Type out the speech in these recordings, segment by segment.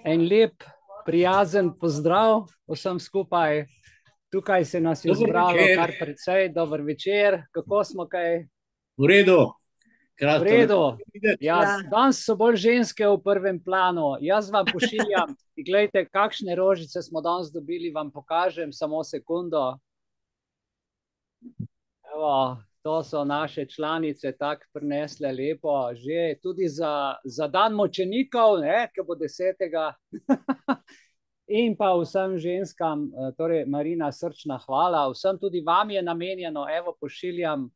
En lep, prijazen pozdrav vsem skupaj. Tukaj se nas je Dober zbralo večer. kar precej. Dober večer. Kako smo kaj? V redu, V krasno lepo redu. videti. Ja, danes so bolj ženske v prvem planu. Jaz vam pošiljam, glejte, kakšne rožice smo danes dobili, vam pokažem samo sekundo. Evo, to so naše članice tako prinesle lepo, že tudi za dan močenikov, ne, ki bo 10. In pa vsem ženskam, torej Marina, srčna hvala. Vsem tudi vam je namenjeno, evo, pošiljam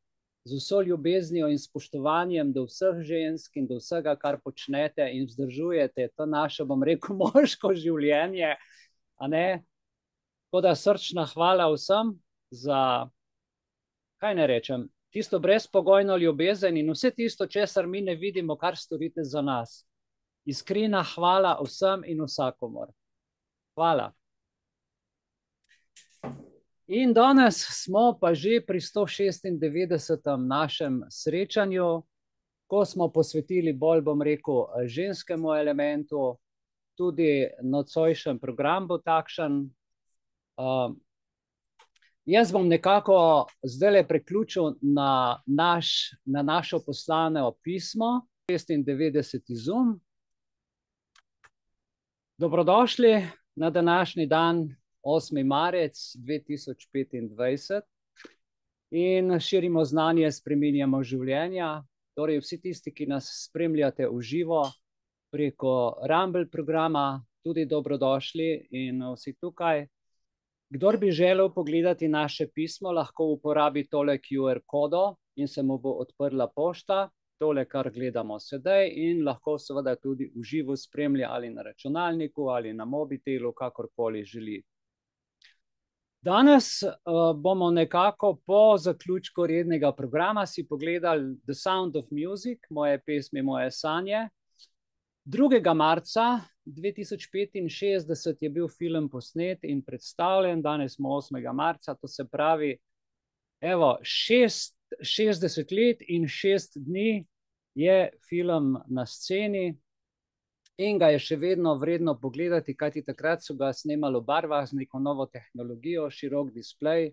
z vso ljubeznijo in spoštovanjem do vseh žensk in do vsega, kar počnete in vzdržujete to naše, bom rekel, moško življenje, a ne? Tako da srčna hvala vsem za, kaj ne rečem, tisto brezpogojno ljubezen in vse tisto, česar mi ne vidimo, kar storite za nas. Iskrena hvala vsem in vsakomur. Hvala. In danes smo pa že pri 196. našem srečanju, ko smo posvetili bolj, bom rekel, ženskemu elementu, tudi nocojšen program bo takšen. Jaz bom nekako zdaj preključil na našo poslano pismo, 96. Zoom. Dobrodošli na današnji dan, 8. marec 2025, in širimo znanje, spreminjamo življenja. Torej vsi tisti, ki nas spremljate v živo preko Rumble programa, tudi dobrodošli in vsi tukaj. Kdor bi želel pogledati naše pismo, lahko uporabi tole QR kodo in se mu bo odprla pošta, tole, kar gledamo sedaj, in lahko seveda tudi v živo spremlja ali na računalniku ali na mobitelu, kakorkoli želi. Danes bomo nekako po zaključku rednega programa si pogledali The Sound of Music, moje pesmi, moje sanje. 2. marca 2065 je bil film posnet in predstavljen, danes smo 8. marca, to se pravi, evo, 60 let in 6 dni je film na sceni in ga je še vedno vredno pogledati, kajti takrat so ga snemali v barvah z neko novo tehnologijo, širok displej.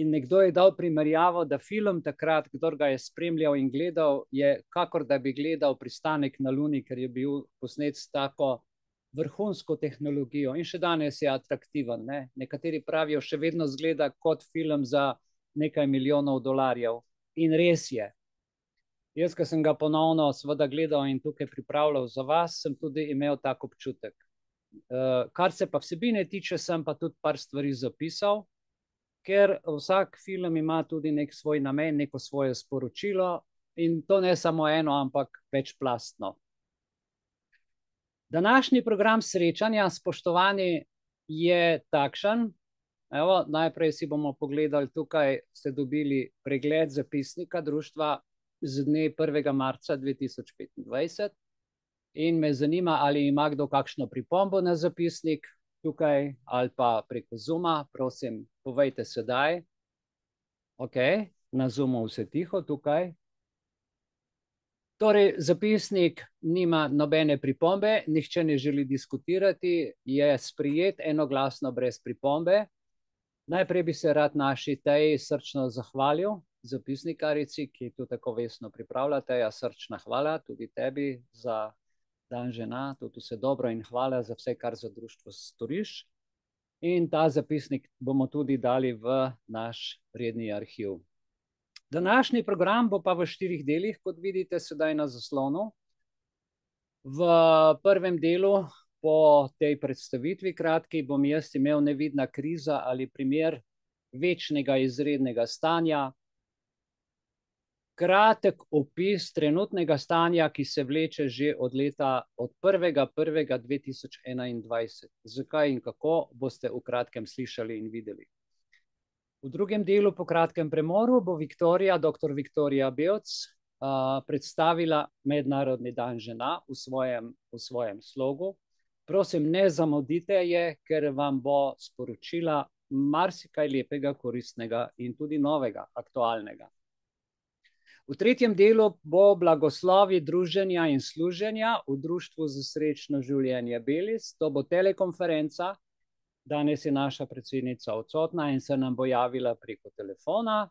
In nekdo je dal primerjavo, da film takrat, kdor ga je spremljal in gledal, je kakor da bi gledal Pristanek na Luni, ker je bil posnet s tako vrhunsko tehnologijo in še danes je atraktiven, ne? Nekateri pravijo, še vedno zgleda kot film za nekaj milijonov dolarjev. In res je. Jaz, ko sem ga ponovno seveda gledal in tukaj pripravljal za vas, sem tudi imel tak občutek. Kar se pa vsebine tiče, sem pa tudi par stvari zapisal, ker vsak film ima tudi nek svoj namen, neko svoje sporočilo in to ne samo eno, ampak večplastno. Današnji program srečanja, spoštovani, je takšen. Evo, najprej si bomo pogledali, tukaj ste dobili pregled zapisnika društva z dne 1. marca 2025 in me zanima, ali ima kdo kakšno pripombo na zapisnik tukaj ali pa preko Zooma, prosim, povejte sedaj. Ok, na Zoomu vse tiho tukaj. Torej, zapisnik nima nobene pripombe, nihče ne želi diskutirati, je sprejet enoglasno brez pripombe. Najprej bi se rad naši Teji srčno zahvalil, zapisnikarici, ki tu tako vestno pripravlja. Teja, srčna hvala tudi tebi za dan žena, tudi vse dobro in hvala za vse, kar za društvo storiš. In ta zapisnik bomo tudi dali v naš redni arhiv. Današnji program bo pa v 4 delih, kot vidite sedaj na zaslonu. V prvem delu, po tej predstavitvi kratki, bom jaz imel nevidna kriza ali primer večnega izrednega stanja. Kratek opis trenutnega stanja, ki se vleče že od 1.1.2021. Zakaj in kako, boste v kratkem slišali in videli. V drugem delu, po kratkem premoru, bo dr. Viktorija Bevc predstavila Mednarodni dan žena v svojem slogu. Prosim, ne zamudite je, ker vam bo sporočila marsikaj lepega, koristnega in tudi novega, aktualnega. V tretjem delu bo blagoslovi druženja in služenja v Društvu za srečno življenje Belis. To bo telekonferenca. Danes je naša predsednica odsotna in se nam bo javila preko telefona.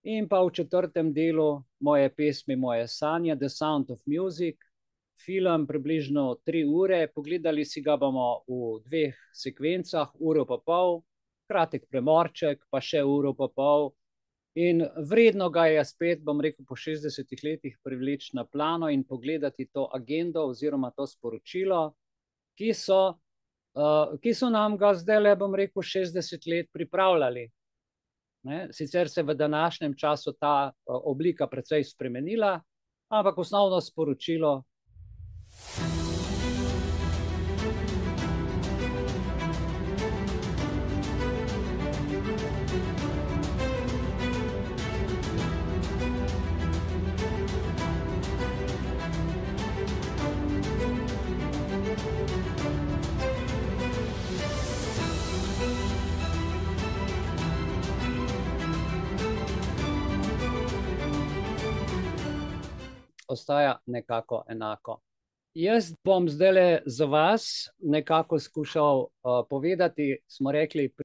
In pa v četrtem delu moje pesmi, moje sanje, The Sound of Music, film približno 3 ure. Pogledali si ga bomo v 2 sekvencah, 1,5 ure, kratek premorček, pa še 1,5 ure. In vredno ga je spet, bom rekel, po 60 letih privleči na plano in pogledati to agendo oziroma to sporočilo, ki so nam ga zdaj, bom rekel, 60 let pripravljali. Sicer se v današnjem času ta oblika precej spremenila, ampak osnovno sporočilo. Ostaja nekako enako. Jaz bom zdajle za vas nekako skušal povedati, smo rekli,